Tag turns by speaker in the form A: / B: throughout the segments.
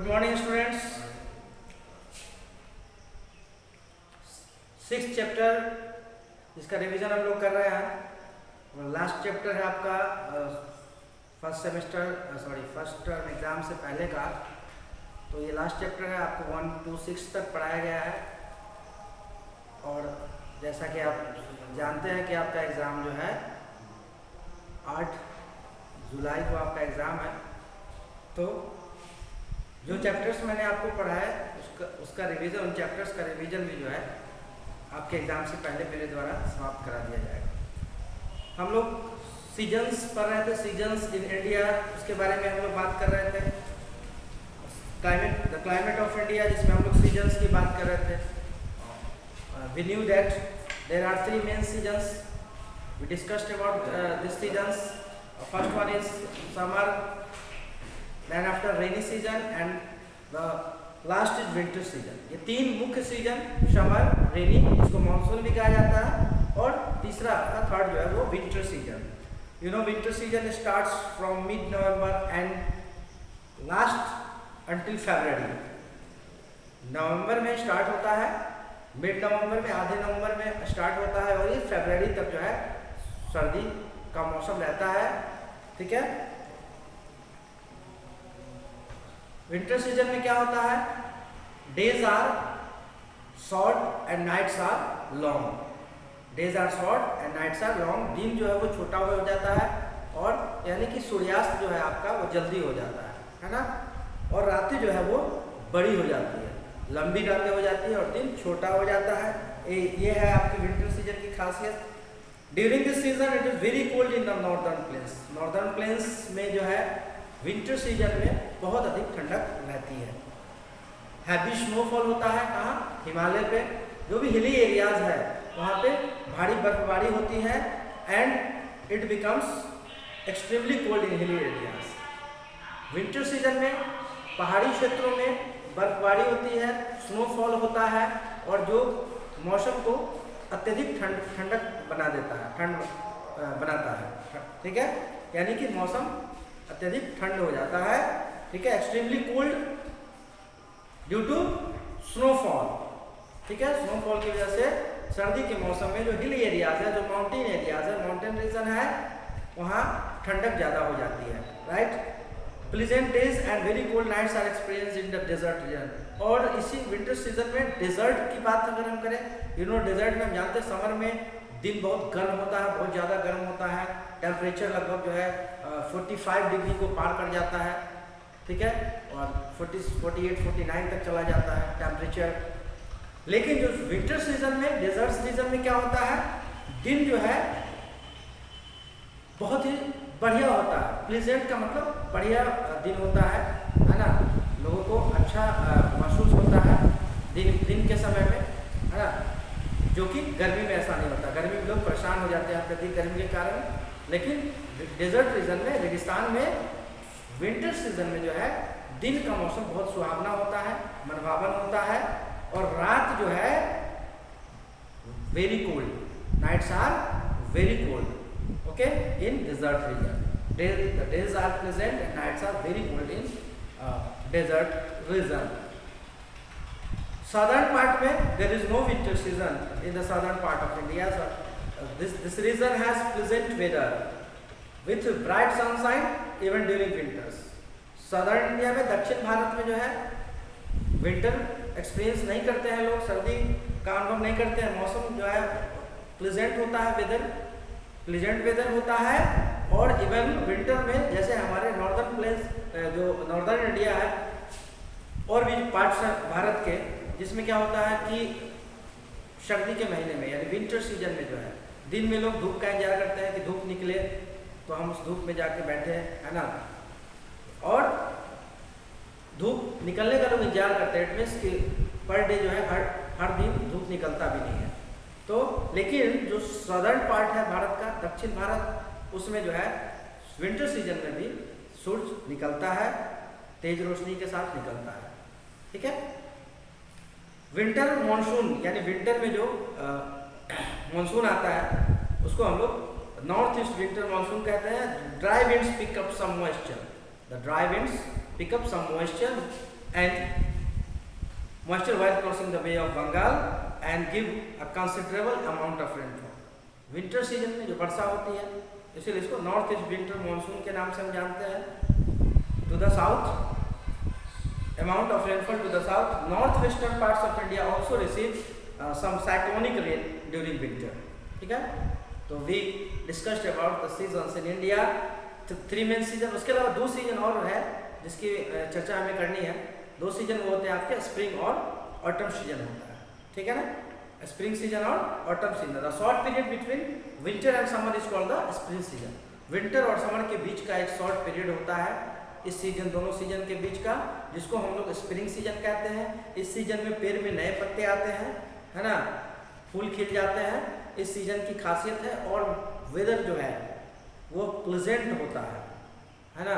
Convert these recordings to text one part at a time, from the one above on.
A: Morning students. Six chapter इसका revision हम लोग कर रहे हैं। लास्ट चैप्टर है आपका फर्स्ट टर्म एग्जाम से पहले का। तो ये लास्ट चैप्टर है, आपको 1 to 6 तक पढ़ाया गया है। और जैसा कि आप जानते हैं कि आपका एग्ज़ाम जो है 8 जुलाई को आपका एग्ज़ाम है। तो जो चैप्टर्स मैंने आपको पढ़ाया उसका रिवीजन, उन चैप्टर्स का रिवीजन भी जो है आपके एग्ज़ाम से पहले मेरे द्वारा समाप्त करा दिया जाएगा। हम लोग सीजन्स पढ़ रहे थे, सीजन्स इन इंडिया, उसके बारे में हम लोग बात कर रहे थे। द क्लाइमेट ऑफ इंडिया, जिसमें हम लोग सीजन्स की बात कर रहे थे। We knew that there are 3 main seasons. We discussed about these seasons. First one is summer, then after rainy season, and the last is winter season. ये 3 मुख्य सीजन, समर, रेनी, इसको मानसून भी कहा जाता है, और तीसरा थर्ड जो है वो winter season. You know, winter season starts from mid-November and last until February. नवंबर में स्टार्ट होता है, मिड नवंबर में, आधे नवंबर में स्टार्ट होता है, और ये फरवरी तक जो है सर्दी का मौसम रहता है। ठीक है। विंटर सीजन में क्या होता है? Days are short and nights are long. Days are short and nights are long. दिन जो है वो छोटा हो जाता है, और यानी कि सूर्यास्त जो है आपका वो जल्दी हो जाता है ना। और रातें जो है वो बड़ी हो जाती है, लंबी रातें हो जाती है, और दिन छोटा हो जाता है। ये है आपकी विंटर सीजन की खासियत। During this season it is very cold in the northern plains. Northern plains में जो है विंटर सीजन में बहुत अधिक ठंडक रहती है। हैवी स्नोफॉल होता है कहाँ? हिमालय पे, जो भी हिली एरियाज है वहाँ पे भारी बर्फबारी होती है, and it becomes extremely cold in hilly areas. Winter season में पहाड़ी क्षेत्रों में बर्फबारी होती है, स्नोफॉल होता है, और जो मौसम को अत्यधिक ठंडक बना देता है, ठंड बनाता है। ठीक है, यानी कि मौसम अत्यधिक ठंड हो जाता है। ठीक है, extremely cold due to snowfall. ठीक है, स्नोफॉल की वजह से सर्दी के मौसम में जो हिल एरियाज है, जो माउंटेन एरियाज है, माउंटेन रीजन है, वहाँ ठंडक ज़्यादा हो जाती है। Right. Pleasant days and very cold nights are experience in the desert region. और इसी विंटर सीजन में डेजर्ट की बात अगर हम करें, डेजर्ट में हम जानते हैं समर में दिन बहुत गर्म होता है, बहुत ज़्यादा गर्म होता है। टेम्परेचर लगभग जो है 45 डिग्री को पार कर जाता है। ठीक है, और 48-49 तक चला जाता है टेम्परेचर। लेकिन जो विंटर सीजन में, डेजर्ट रीजन में क्या होता है, दिन जो है बहुत ही बढ़िया होता है। प्लीजेंट का मतलब बढ़िया दिन होता है ना। लोगों को अच्छा महसूस होता है दिन के समय में, है ना, जो कि गर्मी में ऐसा नहीं होता। गर्मी में लोग परेशान हो जाते हैं अत्यधिक गर्मी के कारण। लेकिन डेजर्ट रीजन में, रेगिस्तान में, विंटर सीजन में जो है दिन का मौसम बहुत सुहावना होता है, मनभावन होता है, और रात जो है very cold, nights are very cold. Okay, in desert region, the days are pleasant and nights are very cold in desert region. Southern part में there is no winter season in the southern part of India. So, this region has pleasant weather with bright sunshine even during winters. Southern India में, दक्षिण भारत में जो है winter experience नहीं करते हैं लोग, सर्दी का अनुभव नहीं करते हैं। मौसम जो है प्लेजेंट होता है, वेदर प्लीजेंट वेदर होता है। और इवन विंटर में, जैसे हमारे नॉर्दर्न प्लेन्स, जो नॉर्दर्न इंडिया है, और भी पार्ट्स हैं भारत के, जिसमें क्या होता है कि सर्दी के महीने में, यानी विंटर सीजन में जो है दिन में लोग धूप का इंतजार करते हैं कि धूप निकले तो हम उस धूप में जाके बैठे, है ना। और धूप निकलने का लोग इंतजार करते हैं। इट मीन्स कि पर डे जो है हर दिन धूप निकलता भी नहीं है। तो लेकिन जो सदर्न पार्ट है भारत का, दक्षिण भारत, उसमें जो है विंटर सीजन में भी सूरज निकलता है, तेज रोशनी के साथ निकलता है। ठीक है। विंटर मॉनसून, यानी विंटर में जो मॉनसून आता है उसको हम लोग नॉर्थ ईस्ट विंटर मॉनसून कहते हैं। Dry winds pick up some moisture, the dry winds pick up some moisture and moisture while crossing the Bay of Bengal and give a considerable amount of rainfall. Winter season में जो वर्षा होती है, इसीलिए इसको north east winter monsoon के नाम से हम जानते हैं। To the south amount of rainfall to the south, northwestern parts of India also receive some cyclonic rain during winter. ठीक है, तो we discussed about the seasons in India, three main season. उसके अलावा दो सीजन और है जिसकी चर्चा हमें करनी है। दो सीजन वो होते हैं आपके स्प्रिंग और ऑटम सीजन होता है, ठीक है ना, स्प्रिंग सीजन और autumn season. The short period between winter and summer is called the spring season. Winter और समर के बीच का एक शॉर्ट पीरियड होता है इस सीजन, दोनों सीजन के बीच का, जिसको हम लोग स्प्रिंग सीजन कहते हैं। इस सीजन में पेड़ में नए पत्ते आते हैं, है ना, फूल खिल जाते हैं। इस सीजन की खासियत है, और वेदर जो है वो प्लेजेंट होता है ना।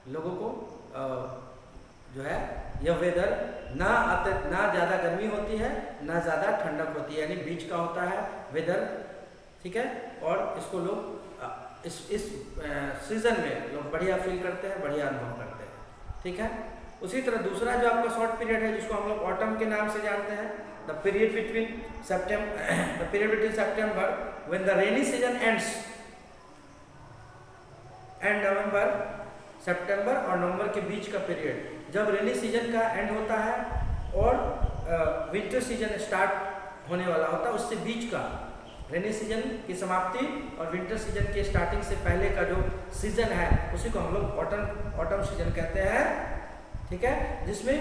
A: लोगों को जो है यह वेदर ना ज़्यादा गर्मी होती है ना ज़्यादा ठंडक होती है, यानी बीच का होता है वेदर, ठीक है। और इसको लोग इस सीज़न में लोग बढ़िया फील करते हैं, बढ़िया अनुभव करते हैं, ठीक है। उसी तरह दूसरा जो आपका शॉर्ट पीरियड है जिसको हम लोग ऑटम के नाम से जानते हैं, the period between September when the rainy season ends and November, सितंबर और नवंबर के बीच का पीरियड, जब रेनी सीजन का एंड होता है और विंटर सीजन स्टार्ट होने वाला होता है, उससे बीच का रेनी सीजन की समाप्ति और विंटर सीजन के स्टार्टिंग से पहले का जो सीजन है उसी को हम लोग ऑटम सीजन कहते हैं, ठीक है। जिसमें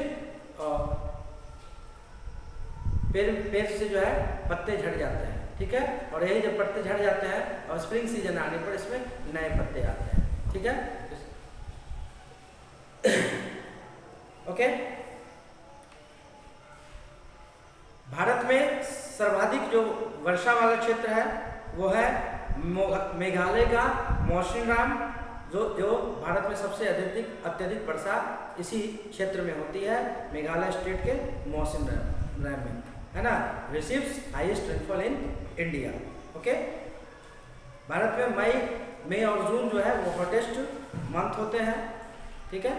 A: पेड़ से जो है पत्ते झड़ जाते हैं, ठीक है। और यही जब पत्ते झड़ जाते हैं और स्प्रिंग सीजन आने पर इसमें नए पत्ते आते हैं, ठीक है। ओके, भारत में सर्वाधिक जो वर्षा वाला क्षेत्र है वो है मेघालय का मौसिनराम, जो भारत में सबसे अत्यधिक वर्षा इसी क्षेत्र में होती है, मेघालय स्टेट के मौसिनराम में, है ना। Receives highest rainfall in India. Okay, Bharat में मई और जून जो है वो हॉटेस्ट मंथ होते हैं, ठीक है।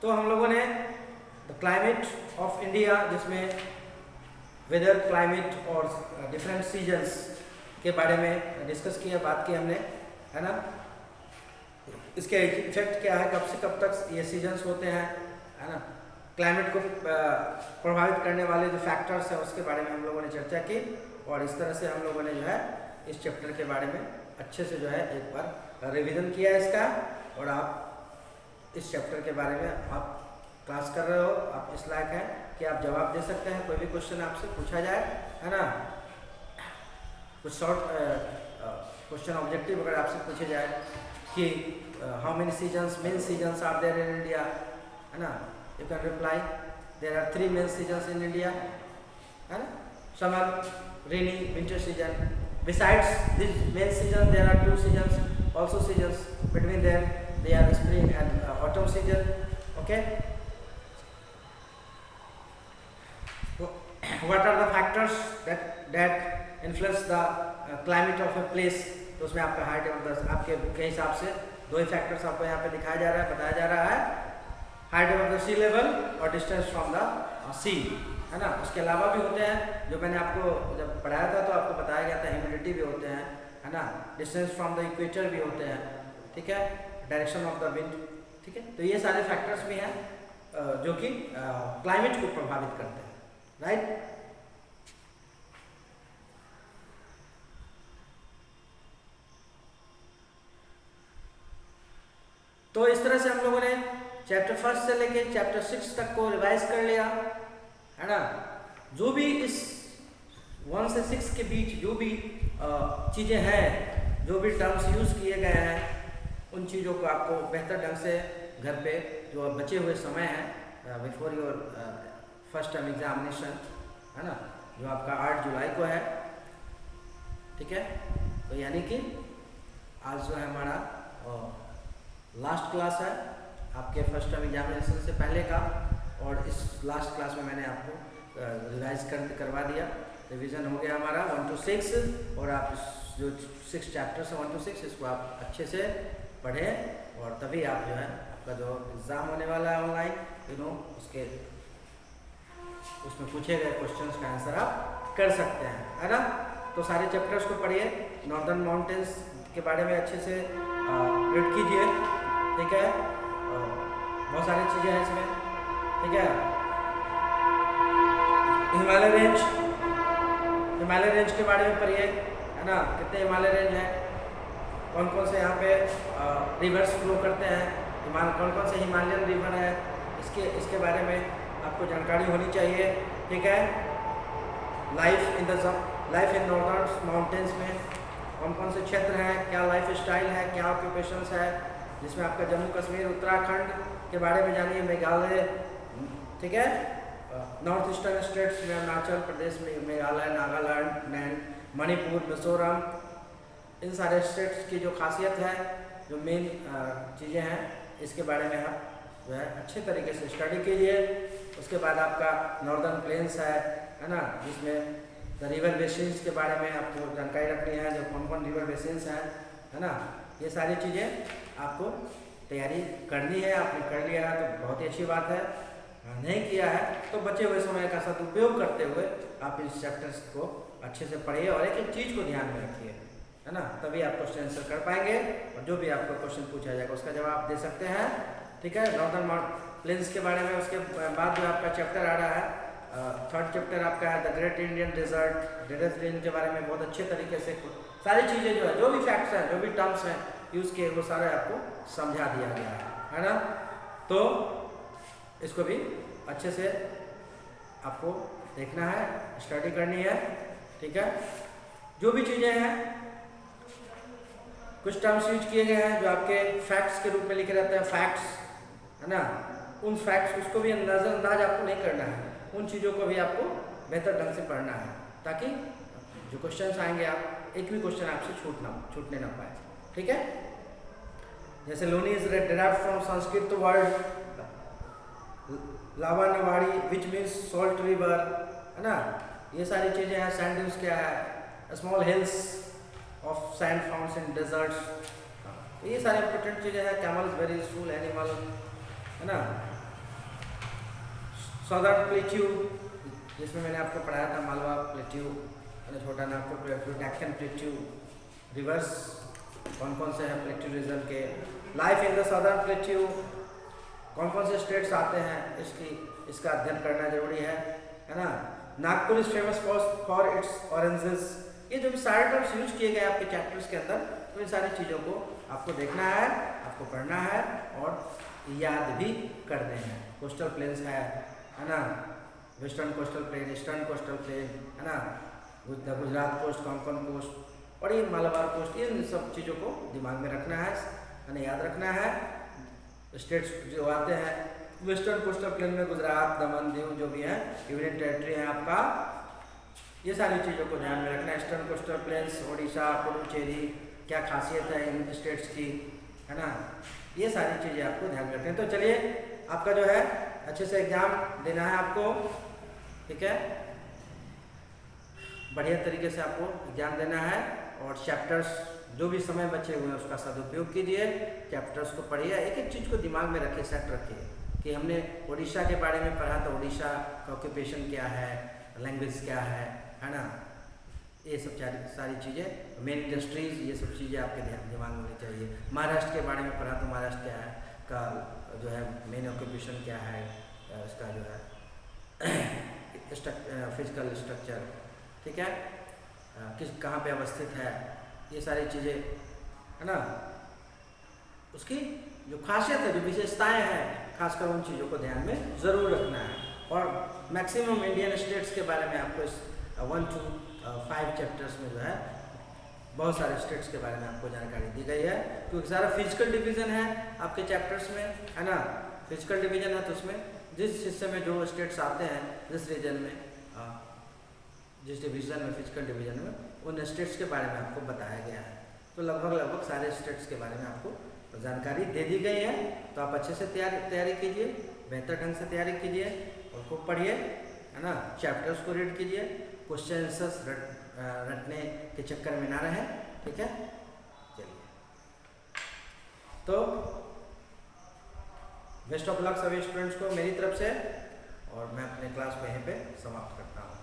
A: तो हम लोगों ने द क्लाइमेट ऑफ इंडिया, जिसमें वेदर, क्लाइमेट और डिफरेंट सीजन्स के बारे में डिस्कस किया, बात की हमने, है ना। इसके इफेक्ट क्या है, कब से कब तक ये सीजन्स होते हैं, है ना। क्लाइमेट को प्रभावित करने वाले जो फैक्टर्स हैं उसके बारे में हम लोगों ने चर्चा की, और इस तरह से हम लोगों ने जो है इस चैप्टर के बारे में अच्छे से जो है एक बार रिवीजन किया इसका। और आप इस चैप्टर के बारे में आप क्लास कर रहे हो, आप इस लायक हैं कि आप जवाब दे सकते हैं, कोई भी क्वेश्चन आपसे पूछा जाए, है ना। कुछ शॉर्ट क्वेश्चन ऑब्जेक्टिव अगर आपसे पूछे जाए कि how many seasons, main seasons are there in India, है ना, you can reply there are 3 main seasons in India, है ना, summer, rainy, winter season. Besides this main season there are 2 seasons, also seasons between them they are spring and autumn season. Okay, what are the factors that influence the climate of a place? तो उसमें आपका height आपके के हिसाब से दो ही factors आपको यहाँ पे दिखाया जा रहा है, बताया जा रहा है, height of the sea level और डिस्टेंस फ्रॉम द सी, है ना। उसके अलावा भी होते हैं जो मैंने आपको जब पढ़ाया था तो आपको बताया गया था, ह्यूमिडिटी भी होते हैं, है ना, डिस्टेंस फ्रॉम द इक्वेटर भी होते हैं, ठीक है, डायरेक्शन ऑफ द विंड, ठीक है। तो ये सारे फैक्टर्स भी हैं जो कि क्लाइमेट को प्रभावित करते हैं, राइट। तो इस तरह से हम लोगों ने चैप्टर 1 से लेके चैप्टर 6 तक को रिवाइज कर लिया, है ना। जो भी इस 1 से 6 के बीच जो भी चीज़ें हैं, जो भी टर्म्स यूज़ किए गए हैं, उन चीज़ों को आपको बेहतर ढंग से घर पे जो बचे हुए समय है before your first term examination, है ना, जो आपका 8 जुलाई को है, ठीक है। तो यानी कि आज जो है हमारा लास्ट क्लास है आपके फर्स्ट टर्म एग्जामिनेशन से पहले का, और इस लास्ट क्लास में मैंने आपको रिवाइज करवा दिया। रिवीजन हो गया हमारा 1 to 6, और आप जो 6 चैप्टर्स हैं 1 to 6 इसको आप अच्छे से पढ़ें, और तभी आप जो है आपका जो एग्ज़ाम होने वाला है ऑनलाइन उसके उसमें पूछे गए क्वेश्चंस का आंसर आप कर सकते हैं, है ना। तो सारे चैप्टर्स को पढ़िए, नॉर्दर्न माउंटेन्स के बारे में अच्छे से रीड कीजिए, ठीक है। बहुत सारी चीज़ें हैं इसमें, ठीक है। हिमालय रेंज के बारे में पढ़िए, है ना। कितने हिमालय रेंज हैं, कौन कौन से यहाँ पे रिवर्स फ्लो करते हैं, कौन कौन से हिमालयन रिवर है, इसके बारे में आपको जानकारी होनी चाहिए, ठीक है। लाइफ इन नॉर्दर्न माउंटेन्स में कौन कौन से क्षेत्र हैं, क्या लाइफ स्टाइल है, क्या ऑक्यूपेशंस है, जिसमें आपका जम्मू कश्मीर, उत्तराखंड के बारे में जानिए, मेघालय, ठीक है। नॉर्थ ईस्टर्न स्टेट्स में अरुणाचल प्रदेश में मेघालय, नागालैंड, मणिपुर, मिजोरम, इन सारे स्टेट्स की जो खासियत है, जो मेन चीज़ें हैं, इसके बारे में आप जो है अच्छे तरीके से स्टडी कीजिए। उसके बाद आपका नॉर्दर्न प्लेन्स है ना, जिसमें द रिवर बेसिन्स के बारे में आपको जानकारी रखनी है, जो कौन कौन रिवर बेसिन्स हैं, है ना। ये सारी चीज़ें आपको तैयारी करनी है। आपने कर लिया है तो बहुत ही अच्छी बात है, नहीं किया है तो बचे हुए समय का सदुपयोग करते हुए आप इस चैप्टर्स को अच्छे से पढ़िए और एक एक चीज़ को ध्यान में रखिए, है ना। तभी आप क्वेश्चन आंसर कर पाएंगे, और जो भी आपको क्वेश्चन पूछा जाएगा उसका जवाब दे सकते हैं, ठीक है। नॉर्दर्न प्लेन्स के बारे में उसके बाद जो आपका चैप्टर आ रहा है, थर्ड चैप्टर आपका है the Great Indian Desert range के बारे में बहुत अच्छे तरीके से सारी चीज़ें जो है, जो भी फैक्ट्स हैं, जो भी टर्म्स हैं यूज़ किए, वो सारे आपको समझा दिया गया है ना। तो इसको भी अच्छे से आपको देखना है, स्टडी करनी है, ठीक है। जो भी चीज़ें हैं, कुछ टर्म्स यूज किए गए हैं जो आपके फैक्ट्स के रूप में लिखे रहते हैं, फैक्ट्स, है ना। उन फैक्ट्स उसको भी अंदाज आपको नहीं करना है, उन चीज़ों को भी आपको बेहतर ढंग से पढ़ना है, ताकि जो क्वेश्चंस आएंगे आप एक भी क्वेश्चन आपसे छूटने ना पाए, ठीक है। जैसे Loni is derived from Sanskrit word लावानवाड़ी विच मीन्स सॉल्ट रिवर, है ना। ये सारी चीज़ें हैं। सैंड ड्यून्स क्या है, small hills of sand founts in desserts, ये सारी इंपॉर्टेंट चीज़ें हैं। कैमल्स वेरी यूजफुल एनिमल, है ना। सदर्न प्लेट्यू, जिसमें मैंने आपको पढ़ाया था मालवा प्लेट्यू, छोटा Nagpur plateau, Deccan plateau, reverse कौन कौन से हैं प्लेट्यू रीजन के, life in the southern plateau, कौन कौन से स्टेट्स आते हैं, इसका अध्ययन करना जरूरी है ना। Nagpur is famous for its oranges. ये जो भी सारे टर्म्स यूज किए गए आपके चैप्टर्स के अंदर, तो इन सारी चीज़ों को आपको देखना है, आपको पढ़ना है और याद भी करने हैं। कोस्टल प्लेन्स है ना, western coastal plain, eastern coastal plain, है ना, गुजरात कोस्ट, कोंकण कोस्ट और ये मालाबार कोस्ट, इन सब चीज़ों को दिमाग में रखना है, याद रखना है। स्टेट्स जो आते हैं वेस्टर्न कोस्टल प्लेन में, गुजरात, दमन, दीव जो भी है, यूनियन टेरिटरी है आपका, ये सारी चीज़ों को ध्यान में रखना है। Eastern coastal planes, Odisha, Puducherry, क्या खासियत है इन स्टेट्स की, है ना, ये सारी चीज़ें आपको ध्यान में रखनी है। तो चलिए, आपका जो है अच्छे से एग्जाम देना है आपको, ठीक है, बढ़िया तरीके से आपको एग्जाम देना है, और चैप्टर्स जो भी समय बचे हुए हैं उसका सदुपयोग कीजिए, चैप्टर्स को पढ़िए, एक एक चीज़ को दिमाग में रखिए, सेट रखिए कि हमने उड़ीसा के बारे में पढ़ा, तो उड़ीसा का ऑक्यूपेशन क्या है, लैंग्वेज क्या है ना, ये सब सारी चीज़ें, मेन इंडस्ट्रीज, ये सब चीज़ें आपके दिमाग में होनी चाहिए। महाराष्ट्र के बारे में पढ़ा तो महाराष्ट्र क्या है का जो है मेन ऑक्यूपेशन क्या है, इसका जो है फिजिकल स्ट्रक्चर, ठीक है, कहाँ पे अवस्थित है, ये सारी चीज़ें, है ना। उसकी जो खासियत है, जो विशेषताएं हैं, खासकर उन चीज़ों को ध्यान में ज़रूर रखना है। और मैक्सिमम इंडियन स्टेट्स के बारे में आपको इस 1 to 5 चैप्टर्स में जो है बहुत सारे स्टेट्स के बारे में आपको जानकारी दी गई है, क्योंकि सारा फिजिकल डिवीज़न है आपके चैप्टर्स में, है ना। फिजिकल डिवीज़न है तो उसमें जिस हिस्से में जो स्टेट्स आते हैं, जिस रीजन में, जिस डिवीज़न में, फिजिकल डिवीज़न में, उन स्टेट्स के बारे में आपको बताया गया है। तो लगभग सारे स्टेट्स के बारे में आपको जानकारी दे दी गई है। तो आप अच्छे से तैयारी कीजिए, बेहतर ढंग से तैयारी कीजिए और खूब पढ़िए, है ना, चैप्टर्स को रीड कीजिए, क्वेश्चन आंसर्स रटने के चक्कर में ना रहें, ठीक है। चलिए, तो बेस्ट ऑफ लक सभी स्टूडेंट्स को मेरी तरफ से, और मैं अपने क्लास को यहीं पे समाप्त करता हूँ।